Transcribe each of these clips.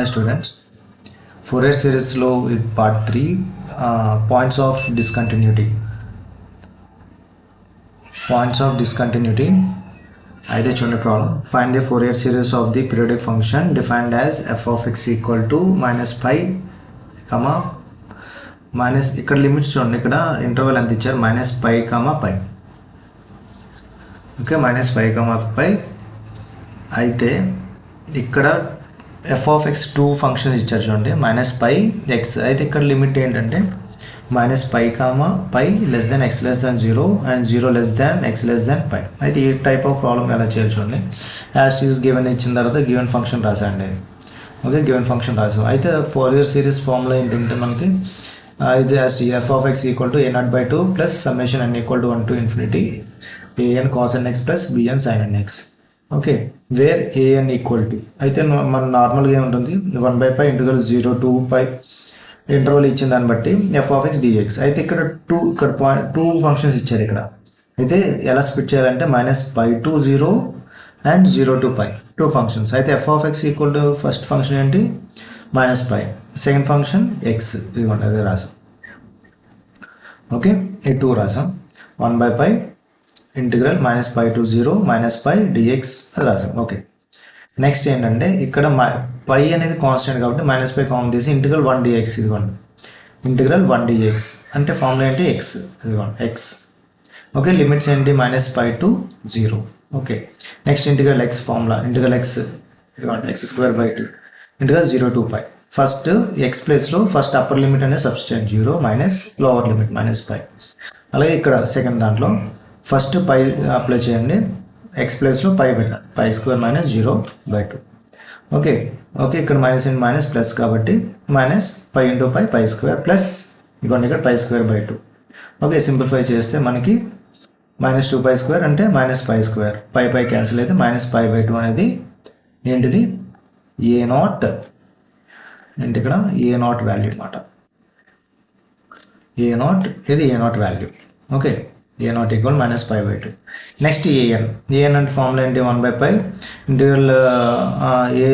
Students, Fourier series lo with part 3, points of discontinuity. Points of discontinuity. Either chunde problem. Find the Fourier series of the periodic function defined as f of x equal to minus pi, comma minus ఇక్కడ limits చూడండి. ఇక్కడ interval ఎంత ఇచ్చారు, minus pi comma pi. Okay, minus pi comma pi. అయితే ఇక్కడ f of x two functions ఇచ్చారు చూడండి, minus pi x. అయితే ఇక్కడ లిమిట్ ఏంటంటే minus pi comma pi less than x less than 0 and 0 less than x less than pi. అయితే ఈ type of problem ఎలా చేయాలి చూడండి. యాజ్ ఈజ్ గివెన్ ఇచ్చిన తర్వాత గివెన్ ఫంక్షన్ రాసండి. ఓకే, గివెన్ ఫంక్షన్ రాసాం. అయితే ఫోరియర్ సిరీస్ ఫార్ములా ఏంటంటే మనకి ఇది f of x equal to a0/2 plus summation n equal to 1 to infinity an cos n x plus bn sin n x. Okay, where an equal to అయితే మన నార్మల్గా ఏముంటుంది 1/π integral 0 to π interval ఇచ్చిన దాన్ని బట్టి ఎఫ్ ఆఫ్ ఎక్స్ డిఎక్స్. అయితే ఇక్కడ two functions ఇచ్చారు. ఇక్కడ అయితే ఎలా స్ప్లిట్ చేయాలంటే minus pi to 0 and 0 to π two functions. అయితే f of x equal to first function ఏంటి minus pi, second function x. ఇదిగోండి అదే రాసాం. ఓకే, ఈ టూ రాసాం. 1/π integral minus pi to 0 minus pi dx అది రాసాం. ఓకే, నెక్స్ట్ ఏంటంటే ఇక్కడ పై అనేది కాన్స్టెంట్ కాబట్టి మైనస్ పై కామన్ తీసి ఇంటిగ్రల్ 1 dx. ఇదిగోండి ఇంటిగ్రల్ 1 dx అంటే ఫార్ములా ఏంటి ఎక్స్. ఇదిగోండి ఎక్స్. ఓకే, లిమిట్స్ ఏంటి minus pi to 0. Okay, next integral x formula integral x. ఇదిగోండి x²/2 integral 0 to π. First x ప్లేస్లో ఫస్ట్ అప్పర్ లిమిట్ అనేది substitute 0 minus lower limit minus pi. అలాగే ఇక్కడ second దాంట్లో ఫస్ట్ పై అప్లై చేయండి, x ప్లేస్లో pi పెట్టండి, π² మైనస్ 0/2. ఓకే ఓకే, ఇక్కడ మైనస్ ఇంటూ మైనస్ ప్లస్ కాబట్టి minus pi into pi π² plus ఇదిగోండి ఇక్కడ π²/2. ఓకే, సింప్లిఫై చేస్తే మనకి మైనస్ 2π² అంటే మైనస్ π², పై క్యాన్సిల్ అయితే మైనస్ π/2 అనేది ఏంటిది a0. ఏంటి ఇక్కడ a0 వాల్యూ అన్నమాట. a0 ఇది a0 value. Okay, a0 equal minus π/2. Next an అంటే ఫార్ములా ఏంటి 1/π ఇంటిగ్రల్ ఏ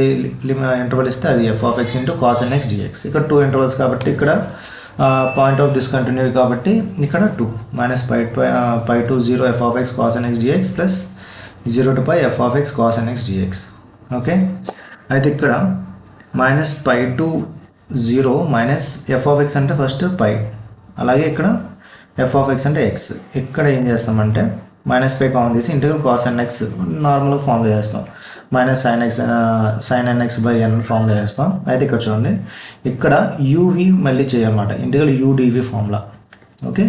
ఇంటర్వల్ ఇస్తే అది f of x into cos n x dx. ఇక్కడ టూ ఇంటర్వల్స్ కాబట్టి ఇక్కడ పాయింట్ ఆఫ్ డిస్కంటిన్యూటీ కాబట్టి ఇక్కడ 2 minus pi to 0 f of x cos n x dx plus 0 to π f of x cos n x dx. Okay, అయితే ఇక్కడ minus pi to 0 minus F of x అంటే first pi, అలాగే ఇక్కడ f of x అంటే x. ఇక్కడ ఏం చేస్తామంటే minus pi common తీసి ఇంటిగ్రల్ కాస్ ఎన్ ఎక్స్ నార్మల్గా ఫార్ములా చేస్తాం, minus sine n x by n formula చేస్తాం. అయితే ఇక్కడ చూడండి ఇక్కడ యూవి మళ్ళీ చేయాలన్నమాట, ఇంటిగ్రల్ యూడివి ఫార్ములా. ఓకే,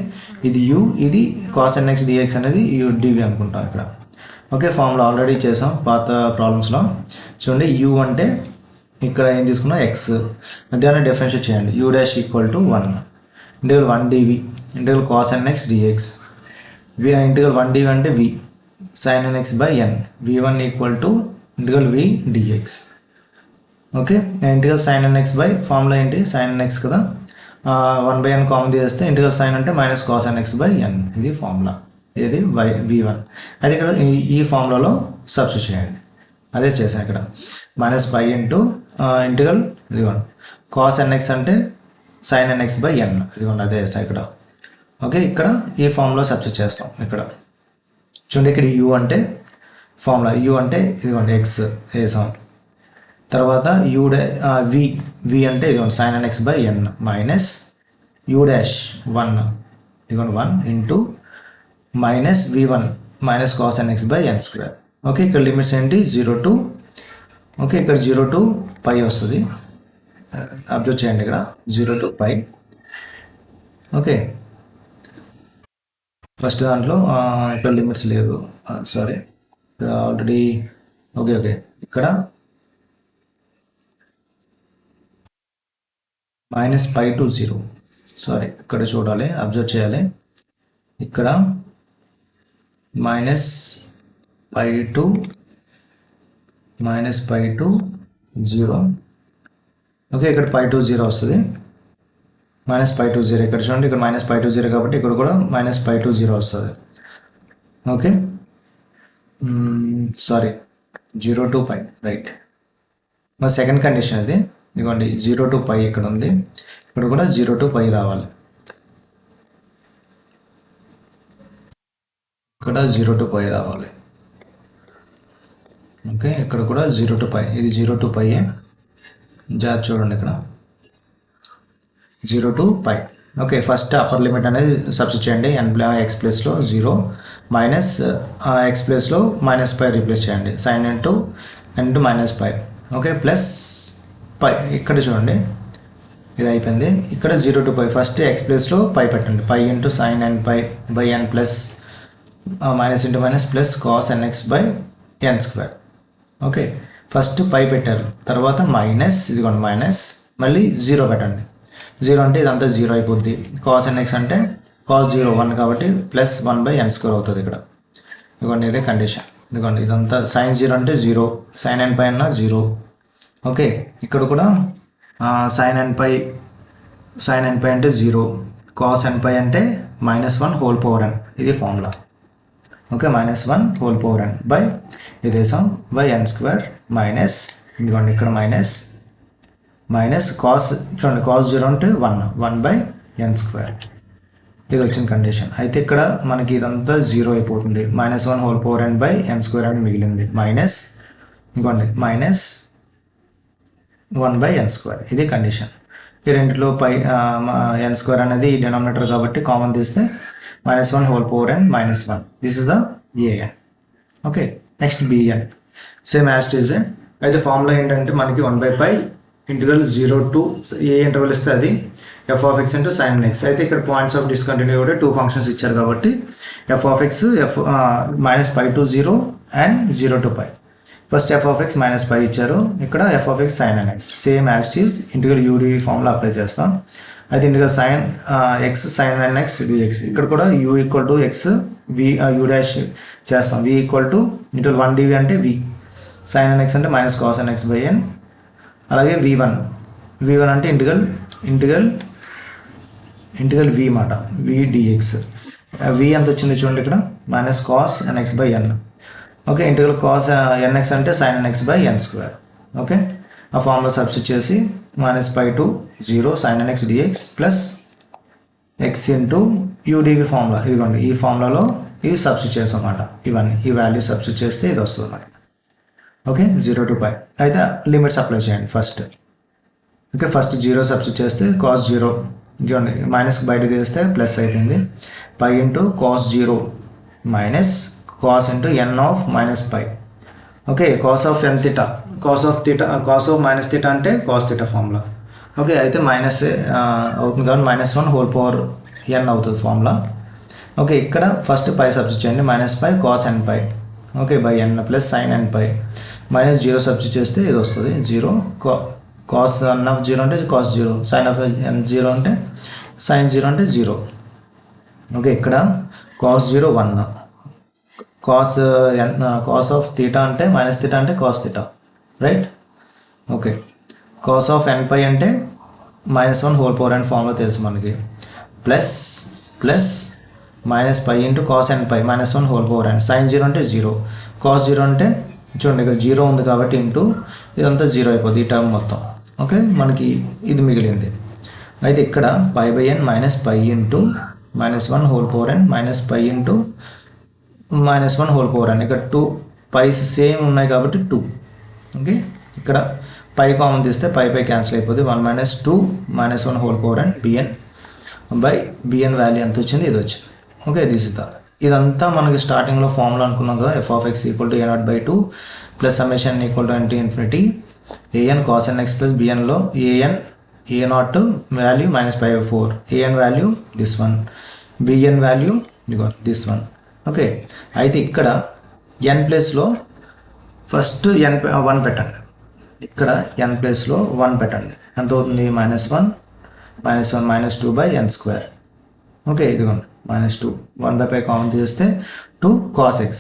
ఇది యూ, ఇది కాస్ ఎన్ ఎక్స్ డిఎక్స్ అనేది యూడివి అనుకుంటాం ఇక్కడ. ఓకే, ఫార్ములా ఆల్రెడీ చేసాం పాత ప్రాబ్లమ్స్లో. చూడండి యూ అంటే ఇక్కడ ఏం తీసుకున్నా ఎక్స్, దాన్ని డిఫరెన్షియేట్ చేయండి. U dash equal to 1 integral 1 dv integral cos n x dx. V integral 1 dv అంటే v sine n x by n, v1 equal to integral v dx. Okay, integral sine n x by formula ఏంటి sine n x కదా, 1/n common తీస్తే integral sine అంటే minus cos n x by n, ఇది formula. ఇది v1. అది ఇక్కడ ఈ ఫార్ములాలో substitute చేయండి. అదే చేసాను ఇక్కడ మైనస్ పై ఇంటూ ఇంటిగ్రల్ ఇదిగోండి కాస్ ఎన్ ఎక్స్ అంటే సైన్ ఎన్ ఎక్స్ బై ఎన్, ఇదిగోండి అదే చేస్తాను ఇక్కడ. ఓకే, ఇక్కడ ఈ ఫార్ములా సబ్స్టిట్యూట్ చేస్తాం. ఇక్కడ చూడండి ఇక్కడ యూ అంటే ఫార్ములా, యూ అంటే ఇదిగోండి ఎక్స్ వేసాం. తర్వాత యూ వి అంటే ఇదిగోండి sine n x by n minus u dash 1 ఇదిగోండి 1 into minus v1 minus cos n x by n². Okay, ఇక్కడ లిమిట్స్ ఏంటి 0 to, ఓకే ఇక్కడ 0 to π వస్తుంది. అబ్జర్వ్ చేయండి ఇక్కడ 0 to π. ఓకే, ఫస్ట్ దాంట్లో ఇక్కడ లిమిట్స్ లేవు, సారీ ఇక్కడ ఆల్రెడీ. ఓకే ఇక్కడ మైనస్ పై టు 0, సారీ ఇక్కడ చూడాలి, అబ్జర్వ్ చేయాలి. ఇక్కడ మైనస్ పై టు 0. ఓకే, ఇక్కడ పై టు 0 వస్తుంది, మైనస్ పై టు 0. ఇక్కడ చూడండి ఇక్కడ మైనస్ పై టు 0 కాబట్టి ఇక్కడ కూడా మైనస్ పై టు 0 వస్తుంది. Okay, sorry 0 to π right. మా సెకండ్ కండిషన్ ఇది ఇదిగోండి 0 to పై ఇక్కడ ఉంది, ఇక్కడ కూడా 0 to పై రావాలి, ఇక్కడ 0 to పై రావాలి. ఓకే, ఇక్కడ కూడా 0 to పై, ఇది 0 to పై జాగ్రత్త చూడండి, ఇక్కడ 0 to పై. ఓకే, ఫస్ట్ అప్పర్ లిమిట్ అనేది సబ్స్టిట్యూట్ చేయండి, ఎక్స్ ప్లస్లో 0 మైనస్ ఎక్స్ ప్లస్లో మైనస్ పై రీప్లేస్ చేయండి, sine into minus pi. Okay, plus pi ఇక్కడ చూడండి ఇది అయిపోయింది. ఇక్కడ 0 to పై ఫస్ట్ ఎక్స్ ప్లస్లో పై పెట్టండి, pi into sine n pi by n plus minus into minus plus cos nx by n square. Okay, first pi పెట్టారు, తర్వాత minus, ఇదిగోండి మైనస్, మళ్ళీ 0 పెట్టండి. 0 అంటే ఇదంతా 0 అయిపోద్ది. కాస్ ఎన్ఎక్స్ అంటే కాస్ 0 1 కాబట్టి ప్లస్ 1 బై ఎన్ స్క్వేర్ అవుతుంది ఇక్కడ. ఇదిగోండి ఇదే కండిషన్. ఇదిగోండి ఇదంతా సైన్ 0 అంటే 0, సైన్ ఎన్ పై అన్న 0. ఓకే, ఇక్కడ కూడా సైన్ ఎన్ పై అంటే 0, కాస్ ఎన్ పై అంటే -1 హోల్ పవర్ ఎన్, ఇది ఫార్ములా. Okay, -1 whole power n by ఇదేసాం బై ఎన్ స్క్వేర్ మైనస్, ఇదిగోండి ఇక్కడ మైనస్ కాస్, చూడండి కాస్ 0 అంటే 1 బై ఎన్ స్క్వేర్, ఇది వచ్చిన కండిషన్. అయితే ఇక్కడ మనకి ఇదంతా 0 అయిపోతుంది, -1 whole power n by n square అని మిగిలింది, మైనస్ ఇంకోండి -1 బై ఎన్ స్క్వేర్, ఇది కండిషన్. ఈ రెండులో పై ఎన్ స్క్వేర్ అనేది డినామినేటర్ కాబట్టి కామన్ తీస్తే -1 whole power n -1, this is the a n. Okay, next b n same as it is. అయితే ఫార్ములా ఏంటంటే మనకి 1/π ఇంటిగ్రల్ 0 to ఏ ఇంటర్వల్ ఇస్తే అది f(x) ఇంటూ sin x. అయితే ఇక్కడ పాయింట్స్ ఆఫ్ డిస్కంటిన్యూ కూడా 2 ఫంక్షన్స్ ఇచ్చారు కాబట్టి f(x) -π to 0 and 0 to π. First f(x) -π ఇచ్చారు, ఇక్కడ f(x) sin nx, same as it is integral udv formula apply చేస్తాం. అయితే integral sin x sin nx dx, ఇక్కడ కూడా u equal to x u dash చేస్తాం, v equal to integral 1dv అంటే v, sin nx అంటే minus cos nx by n, అలాగే v1 అంటే integral v మాట, v dx, v ఎంత వచ్చింది చూడండి ఇక్కడ minus cos nx by n. Okay, integral cos nx అంటే sin nx by n square. Okay, ఆ ఫార్ములా సబ్స్టిట్యూట్ చేసి -π to 0 sin nx dx plus x into udv formula, ఇదిగోండి ఈ ఫార్ములాలో ఇవి సబ్స్టిట్యూట్ చేస్తాం అన్నమాట, ఇవన్నీ ఈ వాల్యూ సబ్స్టిట్యూట్ చేస్తే ఇది వస్తుంది అన్నమాట. Okay, 0 to π. అయితే లిమిట్స్ అప్లై చేయండి ఫస్ట్. ఓకే, ఫస్ట్ 0 సబ్స్టిట్యూట్ చేస్తే కాస్ 0, చూడండి మైనస్ బయట తీస్తే ప్లస్ అయిపోయింది, pi into cos 0 minus cos into n of -π. Okay, cos of n theta, cos of minus theta అంటే కాస్ థీటా ఫార్ములా. ఓకే, అయితే minus అవుతుంది కాబట్టి -1 హోల్ పవర్ ఎన్ అవుతుంది ఫార్ములా. ఓకే, ఇక్కడ ఫస్ట్ పై సబ్స్టిట్యూట్ చేయండి, -π cos nπ. Okay, by n plus sine nπ, -0 substitute చేస్తే ఇది వస్తుంది 0, కాస్ n ఆఫ్ 0 అంటే కాస్ 0, సైన్ ఆఫ్ n 0 అంటే సైన్ 0 అంటే 0. ఓకే, ఇక్కడ కాస్ 0 1, కాస్ ఆఫ్ థీటా అంటే మైనస్ థీటా అంటే cos theta, right. Okay, cos of nπ అంటే -1 హోల్ పవర్ n ఫార్ములా తెలుసు మనకి, plus -π into cos nπ -1 whole power n, sine 0 అంటే 0, cos 0 అంటే చూడండి ఇక్కడ 0 ఉంది కాబట్టి ఇంటూ ఇదంతా 0 అయిపోద్ది ఈ టర్మ్ మొత్తం. ఓకే, మనకి ఇది మిగిలింది. అయితే ఇక్కడ π/n -π into -1 whole power n -π into -1 whole power n, ఇక్కడ 2 పైస్ సేమ్ ఉన్నాయి కాబట్టి 2. ఓకే, ఇక్కడ పై కామన్ తీస్తే పై క్యాన్సిల్ అయిపోతుంది, 1 - 2 -1 whole power n bn by bn value ఎంత వచ్చింది, ఇది వచ్చింది. ఓకే, దిస్ ఇస్ ద, ఇదంతా మనకి స్టార్టింగ్లో ఫార్ములా అనుకున్నాం కదా, f(x) equal to a0/2 plus summation equal to n to infinity an cos nx plus bnలో an a0 value -π/4, an value this one, bn value ఇదిగో దిస్ వన్. ఓకే, అయితే ఇక్కడ n ప్లేస్లో ఫస్ట్ n1 పెట్టండి, ఇక్కడ n ప్లేస్లో 1 పెట్టండి, ఎంత అవుతుంది -1 -2 బై n స్క్వేర్. ఓకే, ఇదిగోండి -2, 1/π కామన్ తీస్తే 2 cos x,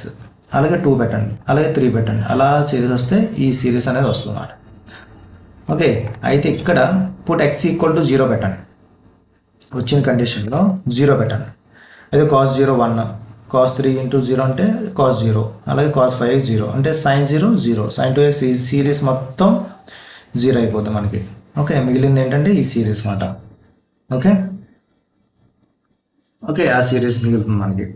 అలాగే 2 పెట్టండి, అలాగే 3 పెట్టండి, అలా సిరీస్ వస్తే ఈ సిరీస్ అనేది వస్తుంది అన్నమాట. ఓకే, అయితే ఇక్కడ పుట్ x ఈక్వల్ టు 0 పెట్టండి, వచ్చిన కండిషన్లో 0 పెట్టండి. అయితే cos 0 1, cos 3 ఇంటూ 0 అంటే cos 0, అలాగే cos 5 0 అంటే sin 0 0, sin 2x ఈ సిరీస్ మొత్తం 0 అయిపోతుంది మనకి. ఓకే, మిగిలింది ఏంటంటే ఈ సిరీస్ మాట. ఓకే ఓకే, ఆ సిరీస్ మిగులుతుంది మనకి.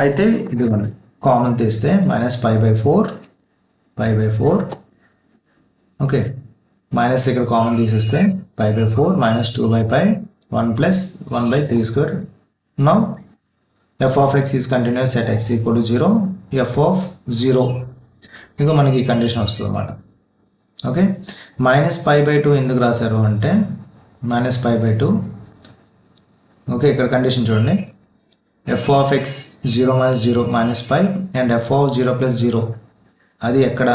అయితే ఇదిగోండి, కామన్ తీస్తే -π/4 ఓకే, మైనస్ ఇక్కడ కామన్ తీసేస్తే π/4 -2/π 1 + 1/3². Now f of x is continuous at x = 0, f of 0 ఇంకా మనకి ఈ కండిషన్ వస్తుంది అన్నమాట. ఓకే, -π/2 ఎందుకు రాశారు అంటే -π/2. ఓకే, ఇక్కడ కండిషన్ చూడండి, f of x 0 - 0 -π and f of 0 + 0 అది ఎక్కడ.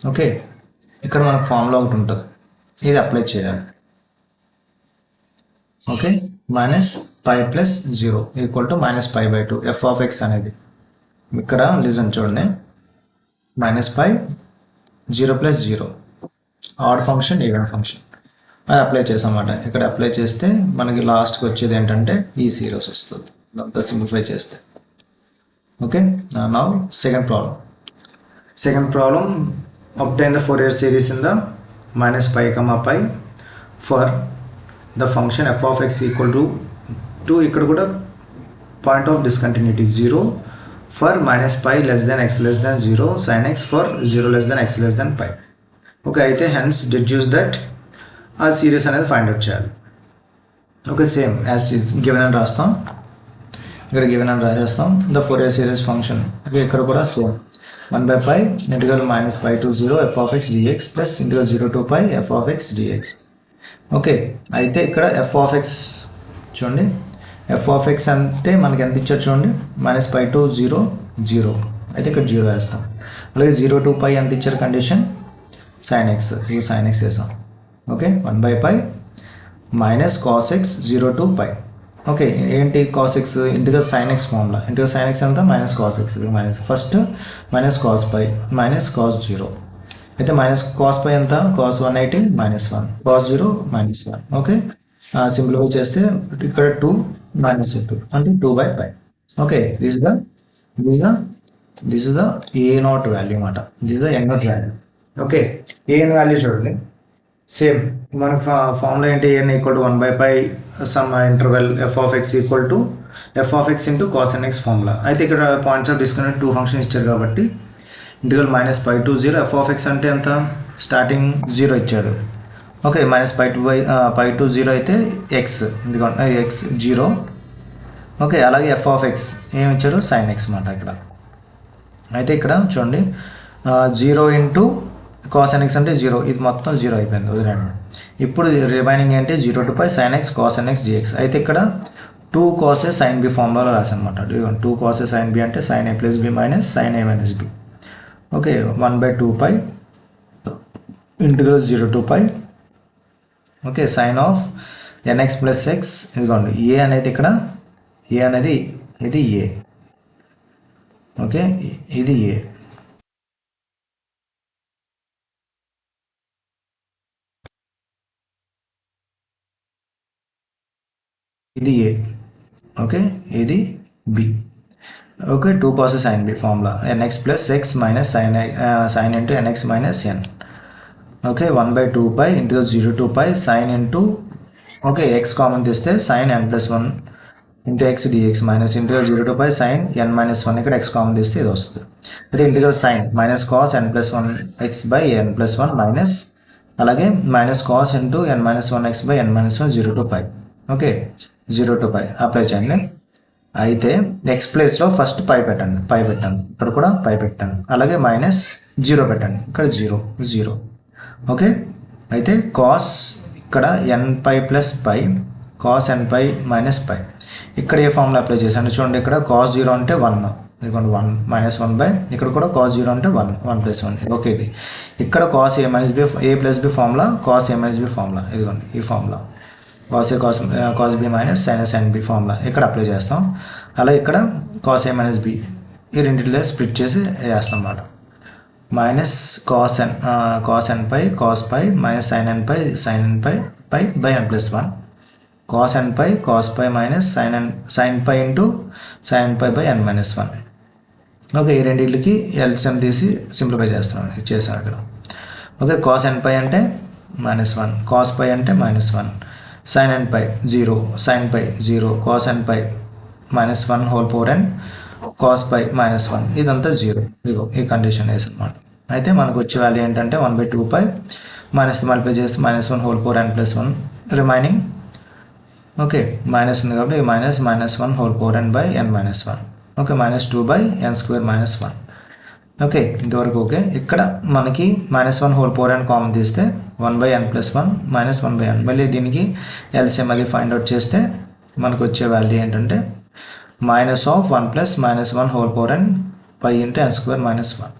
ఓకే, ఇక్కడ మనకు ఫార్ములా ఒకటి ఉంటుంది, ఇది అప్లై చేయాలి. ఓకే, -π + 0 = -π/2 f of x అనేది. ఇక్కడ లిజన్ చూడండి, -π 0 + 0 ఆడ్ ఫంక్షన్ ఈవెన్ ఫంక్షన్ అది అప్లై చేసామన్నమాట. ఇక్కడ అప్లై చేస్తే మనకి లాస్ట్కి వచ్చేది ఏంటంటే ఈ సిరీస్ వస్తుంది, అంతా సింప్లిఫై చేస్తే. Okay, now second problem obtain the Fourier series in the -π, for the function f of x equal to ఇక్కడ కూడా point of discontinuity 0 for -π less than x less than 0 sin x for 0 less than x less than π. Okay, అయితే hence deduce that ఆ series అనేది find out చేయాలి. Okay, same as given అని రాస్తాం, ఇక్కడ given అని రాసేస్తాం the Fourier series function. Okay, ఇక్కడ కూడా same 1/π (-π to 0 f of x dx plus (0 to π f of x dx). Okay, అయితే ఇక్కడ f of x చూడండి, f of x అంటే మనకి ఎంత ఇచ్చారు చూడండి, -π to 0 0, అయితే ఇక్కడ 0 వేస్తాం. అలాగే 0 to π ఎంత ఇచ్చారు కండిషన్, sin x, ఇది sin x వేసాం. Okay, 1/π -cos x 0 to π. Okay, ఏంటి cos x integral sin x formula, integral sin x అంతా -cos x, minus first -cos π -cos 0, అయితే -cos π ఎంత cos 180 -1 cos 0 -1. ఓకే, సింప్లిఫై చేస్తే ఇక్కడ 2 -2 అంటే 2/π. Okay, this is the a0 value అన్నమాట, this is the n0 value. Okay, an value చూడండి, same మనకు formula ఏంటి, n = 1/π sum interval f of x = f of x into cos nx formula. అయితే ఇక్కడ points of discontinuity 2 function ఇచ్చారు కాబట్టి integral -π to 0 f of x అంటే ఎంత, starting 0 ఇచ్చాడు. ఓకే, -π to 0 అయితే x, ఎందుకంటే x 0. ఓకే, అలాగే f of x ఏమి ఇచ్చారు, sin x అన్నమాట ఇక్కడ. అయితే ఇక్కడ చూడండి 0 ఇంటూ cos nx అంటే 0, ఇది మొత్తం 0 అయిపోయింది, వదిలేండి. ఇప్పుడు రిమైనింగ్ ఏంటి 0 to π sin x cos nx dx. అయితే ఇక్కడ 2 cos a sin b ఫార్ములాలో రాసానమాట. 2 cos a sin b అంటే sin a plus b minus sin a minus b. ఓకే, 1/2π integral 0 to π okay sin of nx plus x. ఇదిగోండి a అనేది ఇక్కడ, a అనేది ఇది a. Okay, ఇది a. ఇది a. ఓకే, ఇది b. Okay, 2 cos sin b formula nx plus x minus sin into nx minus n. Okay, 1/2π integral 0 to π sin into okay x common తీస్తే sin n plus 1 into x dx minus integral 0 to π sin n minus 1, ఇక్కడ x common తీస్తే ఇది వస్తుంది. అయితే integral sin minus cos n plus 1 x by n plus 1 minus అలాగే minus cos into n minus 1 x by n minus 1 0 to π. Okay, 0 to π apply చేయండి. అయితే X ప్లేస్లో first π పెట్టండి, ఇక్కడ కూడా π పెట్టండి, అలాగే -0 పెట్టండి, ఇక్కడ 0. ఓకే, అయితే కాస్ ఇక్కడ nπ plus π cos nπ minus π, ఇక్కడ ఏ ఫార్ములా అప్లై చేశాను చూడండి, ఇక్కడ cos 0 అంటే 1, ఇదిగోండి 1 -1/, ఇక్కడ కూడా cos 0 అంటే 1 + 1. ఓకే, ఇది ఇక్కడ cos a plus b formula, cos a minus b formula, ఇదిగోండి ఈ formula cos a cos b minus sin a sin b formula ఇక్కడ అప్లై చేస్తాం. అలా ఇక్కడ cos a minus b ఈ రెండింటిలో స్ప్లిట్ చేసి వేస్తాం అన్నమాట. -cos nπ cos π minus sin nπ π by n plus 1 cos nπ cos π minus sin π into sin nπ by n minus 1. Okay, ఈ రెండింటికి ఎల్సిఎం తీసి సింప్లిఫై చేస్తున్నాను, చేశాను ఇక్కడ. ఓకే, కాస్ ఎన్ పై అంటే -1, కాస్ పై అంటే -1, సైన్ ఎన్ పై 0, సైన్ పై 0, కాస్ ఎన్ పై -1 whole power n, cos pi -1, ఇదంతా 0. ఇదిగో ఈ కండిషన్ వేసి అనమాట. అయితే మనకు వచ్చే వాల్యూ ఏంటంటే 1/2 పై మైనస్ మల్టిప్లై చేస్తే -1 whole power n + 1 remaining. Okay, minus ఉంది కాబట్టి -1 whole power n by n - 1. Okay, -2/n² - 1. Okay, ఇంతవరకు ఓకే. ఇక్కడ మనకి -1 హోల్ పవర్ n కామన్ తీస్తే 1/n + 1 -1/n. మళ్ళీ దీనికి ఎల్సిఎం అది ఫైండ్ అవుట్ చేస్తే మనకు వచ్చే వాల్యూ ఏంటంటే -1 + -1 whole power n pi × n² - 1.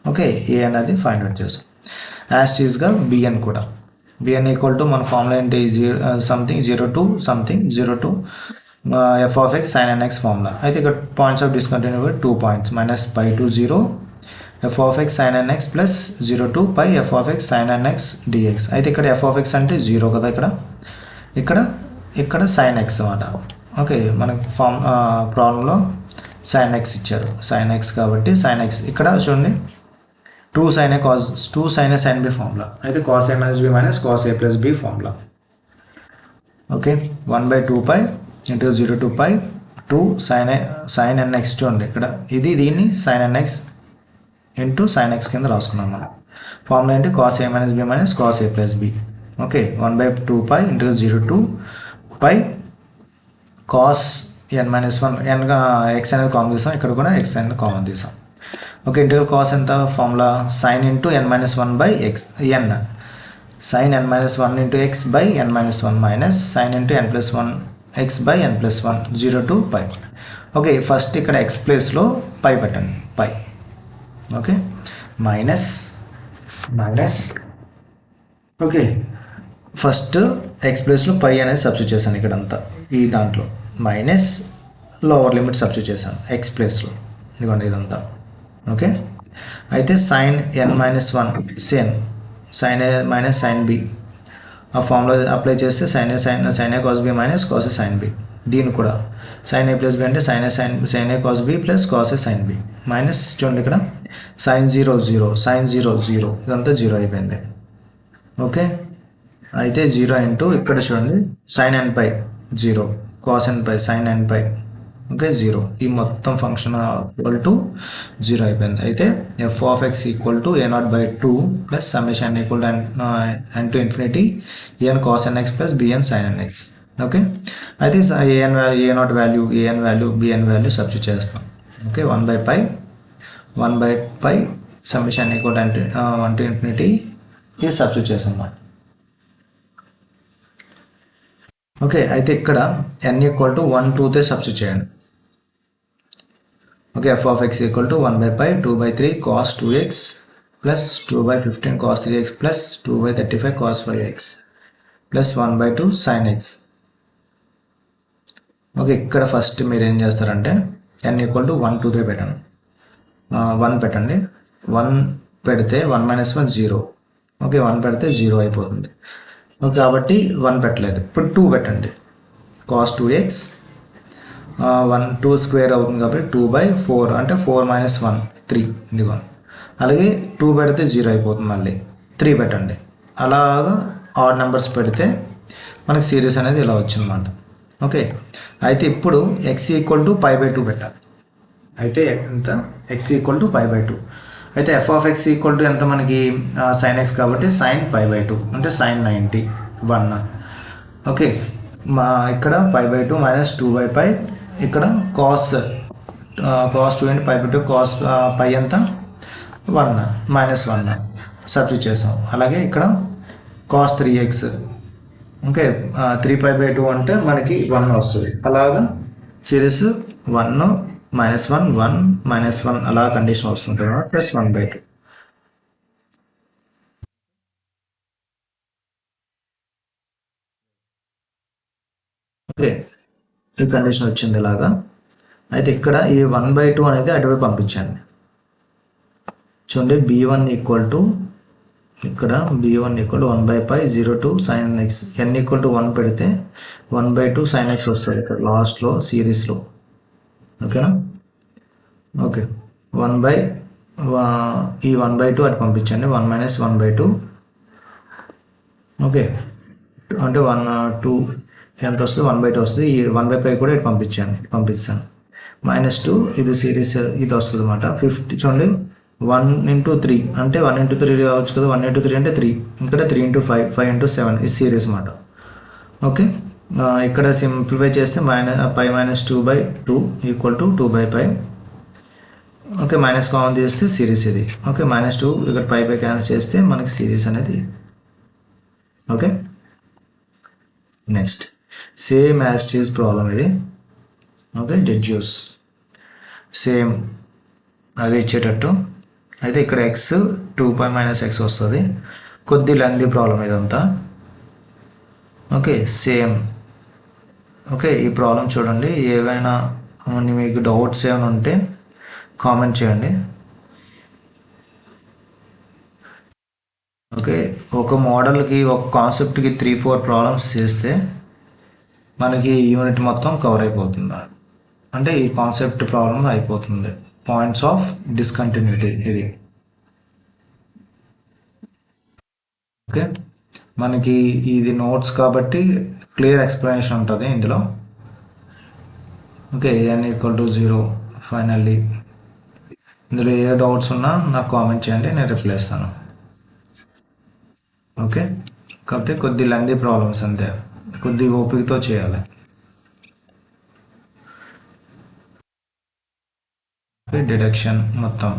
Okay, a అనేది ఫైండ్ అవుట్ చేస్తాం. యాజ్ చీజ్గా బిఎన్ కూడా, బిఎన్ ఈక్వల్ టు మన ఫార్ములా ఏంటి, something 0 to something 0 to f(x) sin nx formula. అయితే ఇక్కడ points of discontinuity 2 points, -π to 0 f(x) sin nx plus 0 to π f(x) sin nx dx. అయితే ఇక్కడ f(x) అంటే 0 కదా, ఇక్కడ sin x అన్నమాట. ఓకే, మనకి ప్రాబ్లంలో sin x ఇచ్చారు, sin x కాబట్టి sin x ఇక్కడ చూడండి 2 sin a cos 2 sin a sin b formula. అయితే cos a - b - cos a + b formula. Okay, 1/2π × 0 to π 2 sin nx చూడండి ఇక్కడ దీన్ని sin nx × sin x కింద రాసుకున్నాం మనం. ఫార్ములా ఏంటి, cos a - b - cos a + b. ఓకే, 1/2π × 0 to π cos n - 1, n x అనేది కామన్ తీసాం, ఇక్కడ కూడా x అనేది కామన్ తీసాం. ఓకే, ఇంటిగ్రల్ కాస్ ఎంత formula, sin × n - 1/x n, sin n - 1 × x /n - 1 sin × n + 1 x /n + 1 0 to π. Okay, first ఇక్కడ x ప్లేస్లో పై పెట్టండి, pi. Okay, minus okay, first x ప్లేస్లో పై అనేది సబ్స్టిట్యూట్ చేశాను ఇక్కడంతా, ఈ దాంట్లో మైనస్ లోవర్ లిమిట్ సబ్స్టిట్యూట్ చేశాను x ప్లేస్లో, ఇదిగోండి ఇదంతా. ఓకే, అయితే sin n - 1 same sin a - sin b ఆ ఫార్ములా అప్లై చేస్తే sin a cos b - cos a sin b. దీన్ని కూడా sin a + b అంటే sin a cos b + cos a sin b minus చూడండి ఇక్కడ sin 0 0 sin 0 0 ఇదంతా 0 అయిపోయింది. Okay, అయితే 0 × ఇక్కడ చూడండి sin n పై 0 cos n పై sin n పై ఓకే 0, ఈ మొత్తం ఫంక్షన్ ఈక్వల్ టు 0 అయిపోయింది. అయితే f(x) = a0/2 plus summation n = n to infinity an cos nx plus bn sin nx. Okay, అయితే an value bn value substitute చేస్తాం. Okay, 1/π summation n = 1 to infinity ఇది substitute చేస్తాం. Okay, అయితే ఇక్కడ n = 1 2 substitute చేయండి. Okay, f(x) = 1/π 2/3 cos 2x plus 2/15 cos 3x plus 2/35 cos 5x plus 1/2 sin x. Okay, ఇక్కడ first మీరు ఏం చేస్తారంటే n = 1 2 3 పెట్టండి, 1 పెట్టండి, 1 పెడితే 1 - 1 0. ఓకే, 1 పెడితే 0 అయిపోతుంది. ఓకే, కాబట్టి 1 పెట్టలేదు, ఇప్పుడు 2 పెట్టండి, cos 2x 1 2 స్క్వేర్ అవుతుంది కాబట్టి 2/4 అంటే 4 - 1 3 ఇదిగో. అలాగే 2 పెడితే 0 అయిపోతుంది, మళ్ళీ 3 పెట్టండి. అలాగా ఆడ్ నెంబర్స్ పెడితే మనకి సిరీస్ అనేది ఇలా వచ్చిందన్నమాట. ఓకే, అయితే ఇప్పుడు x = π/2 పెట్టాలి. అయితే ఎంత, x = π/2. అయితే f(x) = ఎంత మనకి sin x కాబట్టి sin π/2 అంటే sin 90 1. ఓకే, ఇక్కడ π/2 - 2/π, ఇక్కడ cos 2 × π/2 cos π ఎంత 1 -1 సబ్స్టిట్యూట్ చేసాం. అలాగే ఇక్కడ cos 3x. ఓకే, 3π/2 అంటే మనకి 1 వస్తుంది. అలాగా సిరీస్ 1 -1 1 -1 అలా కండిషన్ వస్తుంటుంది ప్లస్ 1/2. ఓకే, ఈ కండిషన్ వచ్చింది ఇలాగా. అయితే ఇక్కడ ఈ 1/2 అనేది అటువైపు పంపించండి. చూడండి b1 = ఇక్కడ b1 = 1/π 0 to sin x, n = 1 పెడితే 1/2 sin x వస్తుంది ఇక్కడ లాస్ట్లో సిరీస్లో. ఓకేనా, ఓకే, ఈ 1/2 అటు పంపించండి, 1 - 1/2 ఓకే, అంటే 1 2 ఎంత వస్తుంది, 1/2 వస్తుంది. ఈ 1/5 కూడా ఇటు పంపిస్తాను. -2 ఇది సిరీస్ ఇది వస్తుంది అనమాట. 50 చూడండి, 1 × 3 అంటే 1 × 3 కావచ్చు కదా. 1 × 3 అంటే 3, ఇక్కడ 3 × 5, 5 × 7 ఇది సిరీస్ అనమాట. ఓకే, ఇక్కడ సింప్లిఫై చేస్తే π-2/2 = 2/π. ఓకే, మైనస్ కామన్ చేస్తే సిరీస్ ఇది. ఓకే, -2 ఇక్కడ π క్యాన్సిల్ చేస్తే మనకి సిరీస్ అనేది. Okay, next same as it is problem ఇది. ఓకే, డెడ్యూస్ సేమ్ అదే ఇచ్చేటట్టు. అయితే ఇక్కడ x 2π - x వస్తుంది. కొద్ది లెంతీ ప్రాబ్లం ఇదంతా. Okay, same. ఓకే, ఈ ప్రాబ్లం చూడండి. ఏవైనా మీకు డౌట్స్ ఏమైనా ఉంటే కామెంట్ చేయండి. ఓకే, ఒక మోడల్కి ఒక కాన్సెప్ట్కి 3-4 ప్రాబ్లమ్స్ చేస్తే మనకి యూనిట్ మొత్తం కవర్ అయిపోతుంది. అంటే ఈ కాన్సెప్ట్ ప్రాబ్లం అయిపోతుంది. పాయింట్స్ ఆఫ్ డిస్కంటిన్యూటీ ఇది. ఓకే, మనకి ఇది నోట్స్ కాబట్టి క్లియర్ ఎక్స్ప్లెనేషన్ ఉంటుంది ఇందులో. Okay, n = 0 finally. ఇందులో ఏ డౌట్స్ ఉన్నా నాకు కామెంట్ చేయండి, నేను రిప్లై ఇస్తాను. ఓకే, కాకపోతే కొద్ది లెంతీ ప్రాబ్లమ్స్ అంతే, కొద్ది ఓపికతో చేయాలి. ఓకే, డిడక్షన్ మొత్తం